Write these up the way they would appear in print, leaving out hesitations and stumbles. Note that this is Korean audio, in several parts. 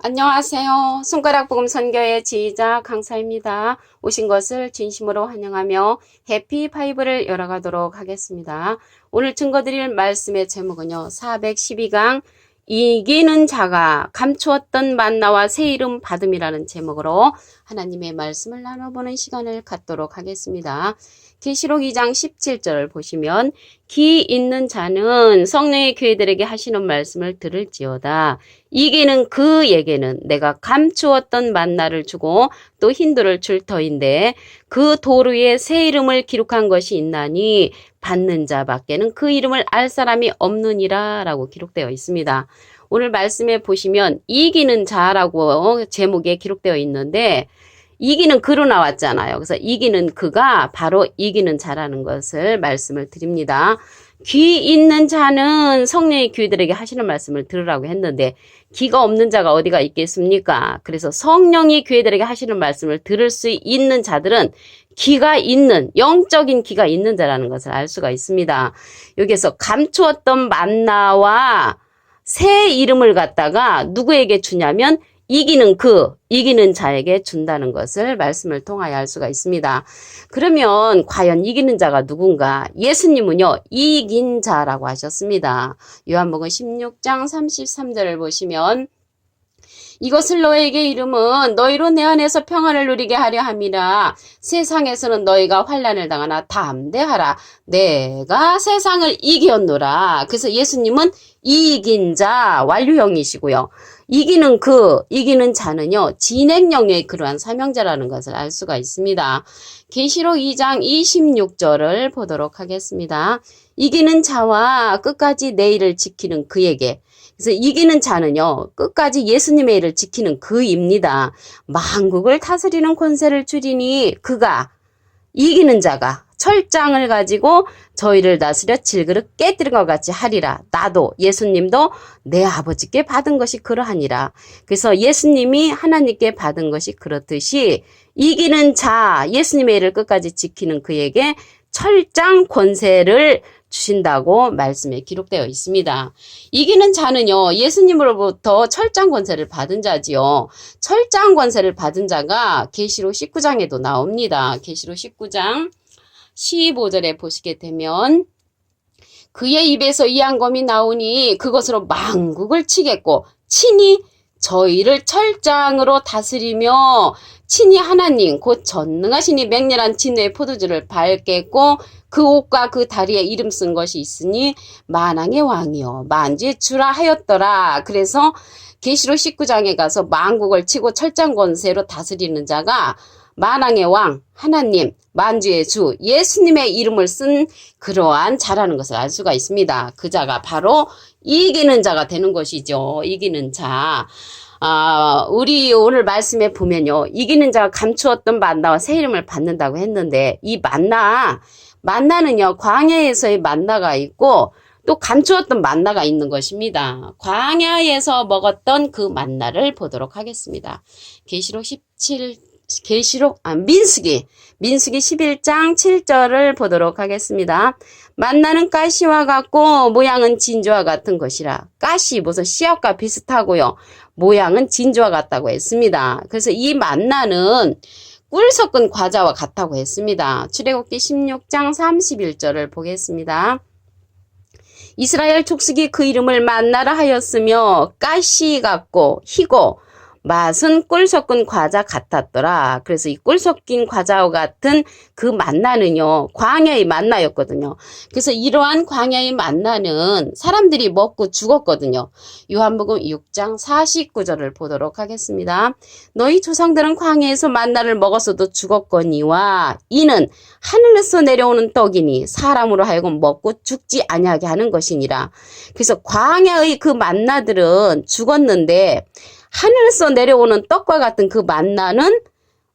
안녕하세요. 손가락 복음 선교의 지휘자 강사입니다. 오신 것을 진심으로 환영하며 해피 파이브를 열어가도록 하겠습니다. 오늘 증거드릴 말씀의 제목은요. 412강 이기는 자가 감추었던 만나와 새 이름 받음이라는 제목으로 하나님의 말씀을 나눠보는 시간을 갖도록 하겠습니다. 계시록 2장 17절을 보시면 기 있는 자는 성령의 교회들에게 하시는 말씀을 들을지어다. 이기는 그에게는 내가 감추었던 만나를 주고 또 힌도를 줄 터인데 그 돌 위에 새 이름을 기록한 것이 있나니 받는 자밖에는 그 이름을 알 사람이 없느니라 라고 기록되어 있습니다. 오늘 말씀에 보시면 이기는 자라고 제목에 기록되어 있는데 이기는 그로 나왔잖아요. 그래서 이기는 그가 바로 이기는 자라는 것을 말씀을 드립니다. 귀 있는 자는 성령의 교회들에게 하시는 말씀을 들으라고 했는데 귀가 없는 자가 어디가 있겠습니까? 그래서 성령의 교회들에게 하시는 말씀을 들을 수 있는 자들은 귀가 있는, 영적인 귀가 있는 자라는 것을 알 수가 있습니다. 여기에서 감추었던 만나와 새 이름을 갖다가 누구에게 주냐면 이기는 자에게 준다는 것을 말씀을 통하여 알 수가 있습니다. 그러면 과연 이기는 자가 누군가? 예수님은요, 이긴 자라고 하셨습니다. 요한복음 16장 33절을 보시면 이것을 너에게 이름은 너희로 내 안에서 평안을 누리게 하려 함이라. 세상에서는 너희가 환난을 당하나 담대하라. 내가 세상을 이겼노라. 그래서 예수님은 이긴 자 완료형이시고요. 이기는 자는요, 진행령의 그러한 사명자라는 것을 알 수가 있습니다. 계시록 2장 26절을 보도록 하겠습니다. 이기는 자와 끝까지 내 일을 지키는 그에게. 그래서 이기는 자는요, 끝까지 예수님의 일을 지키는 그입니다. 만국을 다스리는 권세를 주리니 그가, 이기는 자가 철장을 가지고 저희를 다스려 질그릇 깨뜨린 것 같이 하리라. 나도 예수님도 내 아버지께 받은 것이 그러하니라. 그래서 예수님이 하나님께 받은 것이 그렇듯이 이기는 자, 예수님의 일을 끝까지 지키는 그에게 철장 권세를 주신다고 말씀에 기록되어 있습니다. 이기는 자는요, 예수님으로부터 철장 권세를 받은 자지요. 철장 권세를 받은 자가 계시록 19장에도 나옵니다. 계시록 19장 15절에 보시게 되면 그의 입에서 이 한검이 나오니 그것으로 만국을 치겠고 친히 저희를 철장으로 다스리며 친히 하나님 곧 전능하시니 맹렬한 진노의 포도주를 밟겠고 그 옷과 그 다리에 이름 쓴 것이 있으니 만왕의 왕이요 만주의 주라 하였더라. 그래서 계시록 19장에 가서 만국을 치고 철장 권세로 다스리는 자가 만왕의 왕 하나님 만주의 주 예수님의 이름을 쓴 그러한 자라는 것을 알 수가 있습니다. 그 자가 바로 이기는 자가 되는 것이죠. 이기는 자. 우리 오늘 말씀에 보면요. 이기는 자가 감추었던 만나와 새 이름을 받는다고 했는데 이 만나는요. 광야에서의 만나가 있고 또 감추었던 만나가 있는 것입니다. 광야에서 먹었던 그 만나를 보도록 하겠습니다. 민수기 11장 7절을 보도록 하겠습니다. 만나는 가시와 같고 모양은 진주와 같은 것이라. 가시 무슨 씨앗과 비슷하고요. 모양은 진주와 같다고 했습니다. 그래서 이 만나는 꿀 섞은 과자와 같다고 했습니다. 출애굽기 16장 31절을 보겠습니다. 이스라엘 족속이 그 이름을 만나라 하였으며 가시 같고 희고 맛은 꿀 섞은 과자 같았더라. 그래서 이 꿀 섞인 과자와 같은 그 만나는요, 광야의 만나였거든요. 그래서 이러한 광야의 만나는 사람들이 먹고 죽었거든요. 요한복음 6장 49절을 보도록 하겠습니다. 너희 조상들은 광야에서 만나를 먹었어도 죽었거니와 이는 하늘에서 내려오는 떡이니 사람으로 하여금 먹고 죽지 아니하게 하는 것이니라. 그래서 광야의 그 만나들은 죽었는데 하늘에서 내려오는 떡과 같은 그 만나는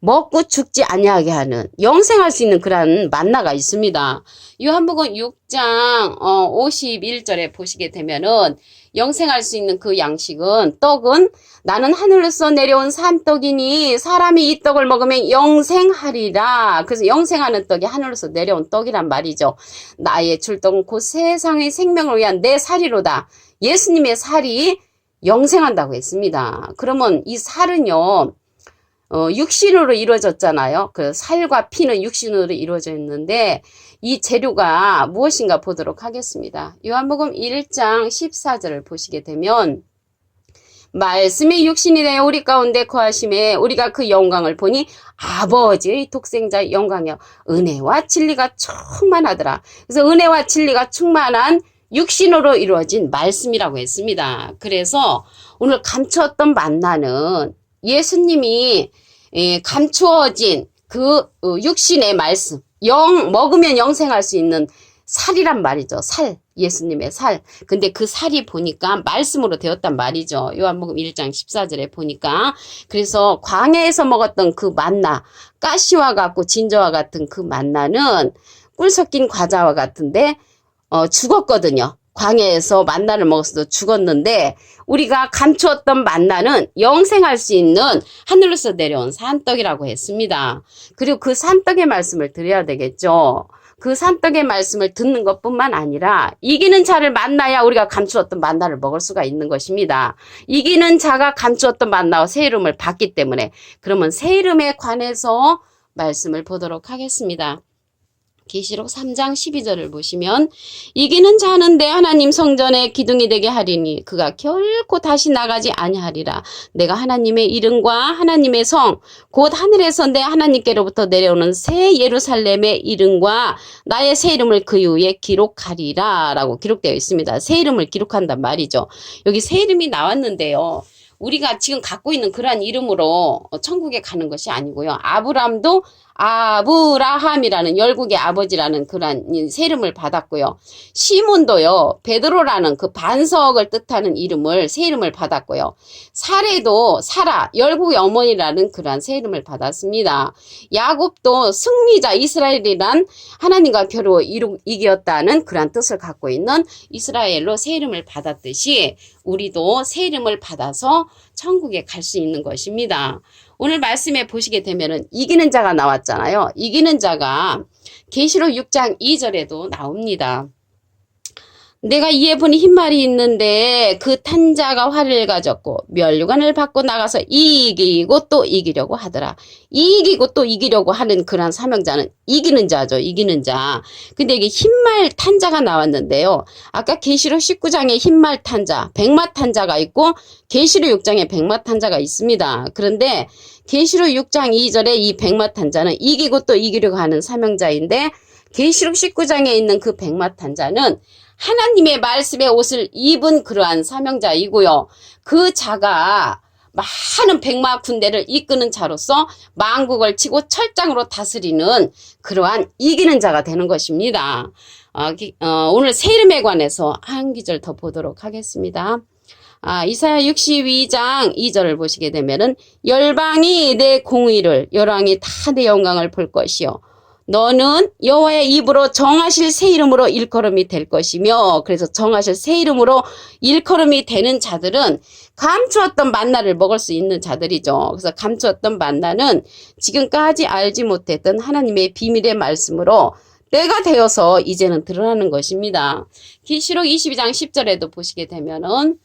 먹고 죽지 아니하게 하는 영생할 수 있는 그런 만나가 있습니다. 요한복음 6장 51절에 보시게 되면은 영생할 수 있는 그 양식은 떡은 나는 하늘에서 내려온 산떡이니 사람이 이 떡을 먹으면 영생하리라. 그래서 영생하는 떡이 하늘에서 내려온 떡이란 말이죠. 나의 출떡은 곧 세상의 생명을 위한 내 살이로다. 예수님의 살이 영생한다고 했습니다. 그러면 이 살은요, 육신으로 이루어졌잖아요. 그 살과 피는 육신으로 이루어져 있는데 이 재료가 무엇인가 보도록 하겠습니다. 요한복음 1장 14절을 보시게 되면 말씀이 육신이 되어 우리 가운데 거하심에 우리가 그 영광을 보니 아버지의 독생자의 영광이요 은혜와 진리가 충만하더라. 그래서 은혜와 진리가 충만한 육신으로 이루어진 말씀이라고 했습니다. 그래서 오늘 감추었던 만나는 예수님이 감추어진 그 육신의 말씀, 먹으면 영생할 수 있는 살이란 말이죠. 살, 예수님의 살. 근데 그 살이 보니까 말씀으로 되었단 말이죠. 요한복음 1장 14절에 보니까. 그래서 광야에서 먹었던 그 만나, 가시와 같고 진저와 같은 그 만나는 꿀 섞인 과자와 같은데 죽었거든요. 광야에서 만나를 먹었어도 죽었는데 우리가 감추었던 만나는 영생할 수 있는 하늘에서 내려온 산떡이라고 했습니다. 그리고 그 산떡의 말씀을 드려야 되겠죠. 그 산떡의 말씀을 듣는 것뿐만 아니라 이기는 자를 만나야 우리가 감추었던 만나를 먹을 수가 있는 것입니다. 이기는 자가 감추었던 만나와 새 이름을 받기 때문에 그러면 새 이름에 관해서 말씀을 보도록 하겠습니다. 계시록 3장 12절을 보시면 이기는 자는 내 하나님 성전에 기둥이 되게 하리니 그가 결코 다시 나가지 아니하리라. 내가 하나님의 이름과 하나님의 성 곧 하늘에서 내 하나님께로부터 내려오는 새 예루살렘의 이름과 나의 새 이름을 그 이후에 기록하리라 라고 기록되어 있습니다. 새 이름을 기록한단 말이죠. 여기 새 이름이 나왔는데요. 우리가 지금 갖고 있는 그러한 이름으로 천국에 가는 것이 아니고요. 아브람도 아브라함이라는 열국의 아버지라는 그러한 새 이름을 받았고요. 시몬도요. 베드로라는 그 반석을 뜻하는 이름을 새 이름을 받았고요. 사레도 사라 열국의 어머니라는 그러한 새 이름을 받았습니다. 야곱도 승리자 이스라엘이란 하나님과 겨루 이겼다는 그러한 뜻을 갖고 있는 이스라엘로 새 이름을 받았듯이 우리도 새 이름을 받아서 천국에 갈 수 있는 것입니다. 오늘 말씀에 보시게 되면은 이기는 자가 나왔잖아요. 이기는 자가 계시록 6장 2절에도 나옵니다. 내가 이에 보니 흰 말이 있는데 그 탄 자가 활을 가졌고 면류관을 받고 나가서 이기고 또 이기려고 하더라. 이기고 또 이기려고 하는 그런 사명자는 이기는 자죠. 이기는 자. 근데 이게 흰말 탄자가 나왔는데요. 아까 계시록 19장에 흰말 탄자, 백마 탄자가 있고 계시록 6장에 백마 탄자가 있습니다. 그런데 계시록 6장 2절에 이 백마 탄자는 이기고 또 이기려고 하는 사명자인데 계시록 19장에 있는 그 백마 탄자는 하나님의 말씀의 옷을 입은 그러한 사명자이고요. 그 자가 많은 백마 군대를 이끄는 자로서 만국을 치고 철장으로 다스리는 그러한 이기는 자가 되는 것입니다. 오늘 새 이름에 관해서 한 기절 더 보도록 하겠습니다. 이사야 62장 2절을 보시게 되면은 열방이 내 공의를 열왕이 다 내 영광을 볼 것이요 너는 여호와의 입으로 정하실 새 이름으로 일컬음이 될 것이며 그래서 정하실 새 이름으로 일컬음이 되는 자들은 감추었던 만나를 먹을 수 있는 자들이죠. 그래서 감추었던 만나는 지금까지 알지 못했던 하나님의 비밀의 말씀으로 때가 되어서 이제는 드러나는 것입니다. 계시록 22장 10절에도 보시게 되면은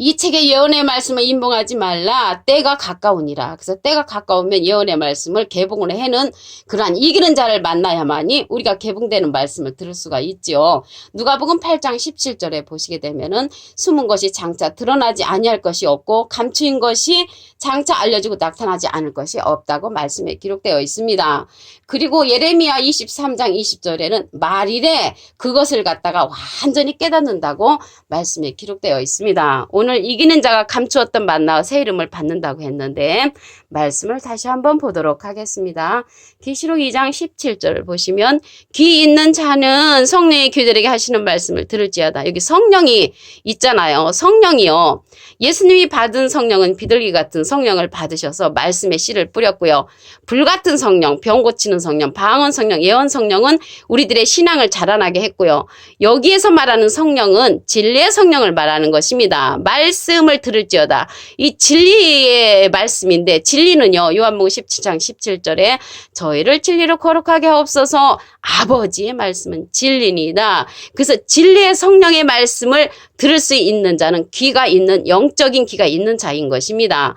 이 책의 예언의 말씀을 임봉하지 말라 때가 가까우니라. 그래서 때가 가까우면 예언의 말씀을 개봉을 해는 그러한 이기는 자를 만나야만이 우리가 개봉되는 말씀을 들을 수가 있죠. 누가복음 8장 17절에 보시게 되면은 숨은 것이 장차 드러나지 아니할 것이 없고 감추인 것이 장차 알려지고 나타나지 않을 것이 없다고 말씀에 기록되어 있습니다. 그리고 예레미야 23장 20절에는 말일에 그것을 갖다가 완전히 깨닫는다고 말씀에 기록되어 있습니다. 오늘 이기는 자가 감추었던 만나와 새 이름을 받는다고 했는데 말씀을 다시 한번 보도록 하겠습니다. 계시록 2장 17절을 보시면 귀 있는 자는 성령의 귀들에게 하시는 말씀을 들을지어다. 여기 성령이 있잖아요. 성령이요. 예수님이 받은 성령은 비둘기 같은 성령을 받으셔서 말씀의 씨를 뿌렸고요. 불같은 성령, 병 고치는 성령, 방언 성령, 예언 성령은 우리들의 신앙을 자라나게 했고요. 여기에서 말하는 성령은 진리의 성령을 말하는 것입니다. 말씀을 들을지어다. 이 진리의 말씀인데 진리는요. 요한복음 17장 17절에 저희를 진리로 거룩하게 하옵소서 아버지의 말씀은 진리니이다. 그래서 진리의 성령의 말씀을 들을 수 있는 자는 귀가 있는 영적인 귀가 있는 자인 것입니다.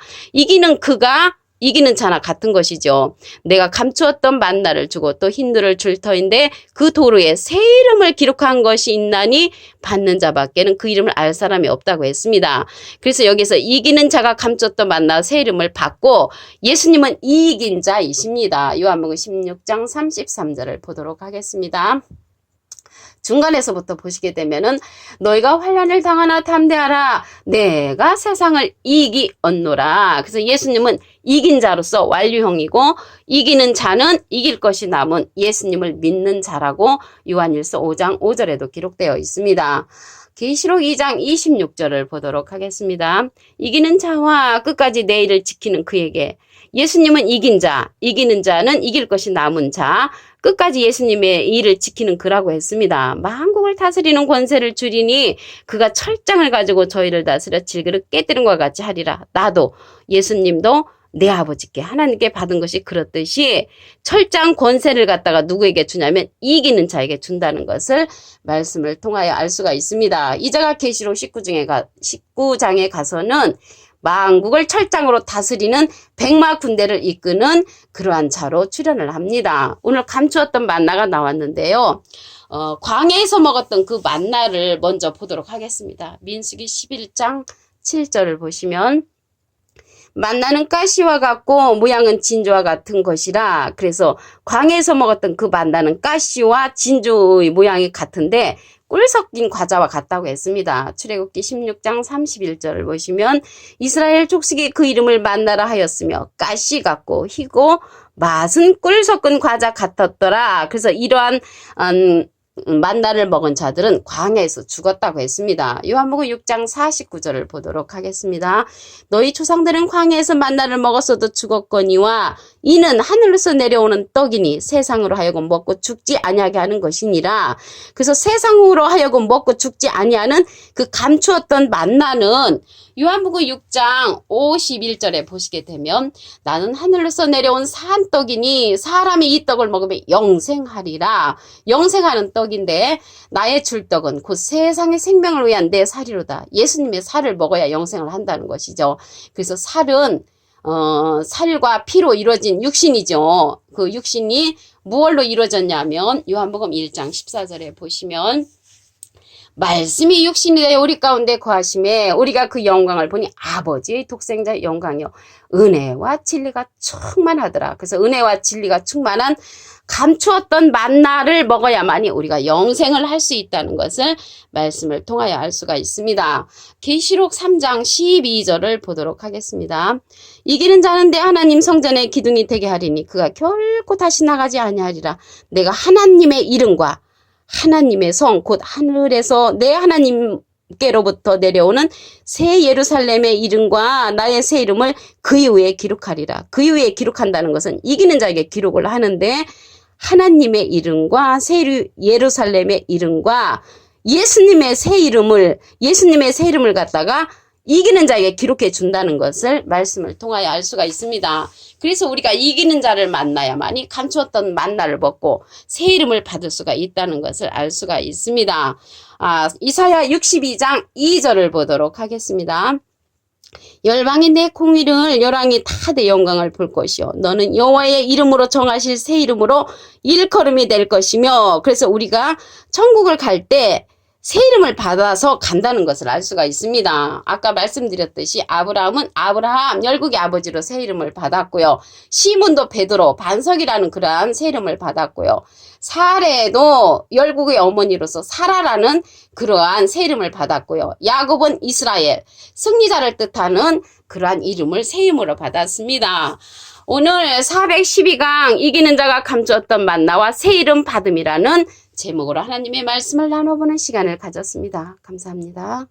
이기는 자나 같은 것이죠. 내가 감추었던 만나를 주고 또 흰돌을 줄 터인데 그 도로에 새 이름을 기록한 것이 있나니 받는 자밖에는 그 이름을 알 사람이 없다고 했습니다. 그래서 여기서 이기는 자가 감췄던 만나 새 이름을 받고 예수님은 이긴 자이십니다. 요한복음 16장 33절을 보도록 하겠습니다. 중간에서부터 보시게 되면은 너희가 환난을 당하나 담대하라 내가 세상을 이기었노라. 그래서 예수님은 이긴 자로서 완료형이고 이기는 자는 이길 것이 남은 예수님을 믿는 자라고 요한일서 5장 5절에도 기록되어 있습니다. 계시록 2장 26절을 보도록 하겠습니다. 이기는 자와 끝까지 내 일을 지키는 그에게 예수님은 이긴 자, 이기는 자는 이길 것이 남은 자, 끝까지 예수님의 일을 지키는 그라고 했습니다. 만국을 다스리는 권세를 주리니 그가 철장을 가지고 저희를 다스려 질그릇 깨뜨린 것과 같이 하리라. 나도 예수님도 내 아버지께 하나님께 받은 것이 그렇듯이 철장 권세를 갖다가 누구에게 주냐면 이기는 자에게 준다는 것을 말씀을 통하여 알 수가 있습니다. 이자가 계시록 19장에 가서는 만국을 철장으로 다스리는 백마 군대를 이끄는 그러한 자로 출현을 합니다. 오늘 감추었던 만나가 나왔는데요. 광야에서 먹었던 그 만나를 먼저 보도록 하겠습니다. 민수기 11장 7절을 보시면 만나는 가시와 같고 모양은 진주와 같은 것이라. 그래서 광야에서 먹었던 그 만나는 가시와 진주의 모양이 같은데 꿀 섞인 과자와 같다고 했습니다. 출애굽기 16장 31절을 보시면 이스라엘 족속이 그 이름을 만나라 하였으며 가시 같고 희고 맛은 꿀 섞은 과자 같았더라. 그래서 이러한 만나를 먹은 자들은 광야에서 죽었다고 했습니다. 요한복음 6장 49절을 보도록 하겠습니다. 너희 조상들은 광야에서 만나를 먹었어도 죽었거니와 이는 하늘에서 내려오는 떡이니 세상으로 하여금 먹고 죽지 아니하게 하는 것이니라. 그래서 세상으로 하여금 먹고 죽지 아니하는 그 감추었던 만나는 요한복음 6장 51절에 보시게 되면 나는 하늘에서 내려온 산떡이니 사람이 이 떡을 먹으면 영생하리라. 영생하는 떡인데 나의 줄 떡은 곧 세상의 생명을 위한 내 살이로다. 예수님의 살을 먹어야 영생을 한다는 것이죠. 그래서 살은 살과 피로 이루어진 육신이죠. 그 육신이 무엇로 이루어졌냐면 요한복음 1장 14절에 보시면 말씀이 육신이 되어 우리 가운데 거하심에 우리가 그 영광을 보니 아버지의 독생자의 영광이요 은혜와 진리가 충만하더라. 그래서 은혜와 진리가 충만한 감추었던 만나를 먹어야만이 우리가 영생을 할 수 있다는 것을 말씀을 통하여 알 수가 있습니다. 계시록 3장 12절을 보도록 하겠습니다. 이기는 자는 내 하나님 성전의 기둥이 되게 하리니 그가 결코 다시 나가지 아니하리라. 내가 하나님의 이름과 하나님의 성 곧 하늘에서 내 하나님께로부터 내려오는 새 예루살렘의 이름과 나의 새 이름을 그 이후에 기록하리라. 그 이후에 기록한다는 것은 이기는 자에게 기록을 하는데 하나님의 이름과 새 예루살렘의 이름과 예수님의 새 이름을 갖다가 이기는 자에게 기록해 준다는 것을 말씀을 통하여 알 수가 있습니다. 그래서 우리가 이기는 자를 만나야만이 감추었던 만나를 먹고 새 이름을 받을 수가 있다는 것을 알 수가 있습니다. 이사야 62장 2절을 보도록 하겠습니다. 열방이 내 공의를 열왕이 다 내 영광을 볼 것이요 너는 여호와의 이름으로 정하실 새 이름으로 일컬음이 될 것이며. 그래서 우리가 천국을 갈 때 새 이름을 받아서 간다는 것을 알 수가 있습니다. 아까 말씀드렸듯이 아브라함은 아브라함 열국의 아버지로 새 이름을 받았고요. 시몬도 베드로 반석이라는 그러한 새 이름을 받았고요. 사레도 열국의 어머니로서 사라라는 그러한 새 이름을 받았고요. 야곱은 이스라엘 승리자를 뜻하는 그러한 이름을 새 이름으로 받았습니다. 오늘 412강 이기는 자가 감추었던 만나와 새 이름 받음이라는 제목으로 하나님의 말씀을 나눠보는 시간을 가졌습니다. 감사합니다.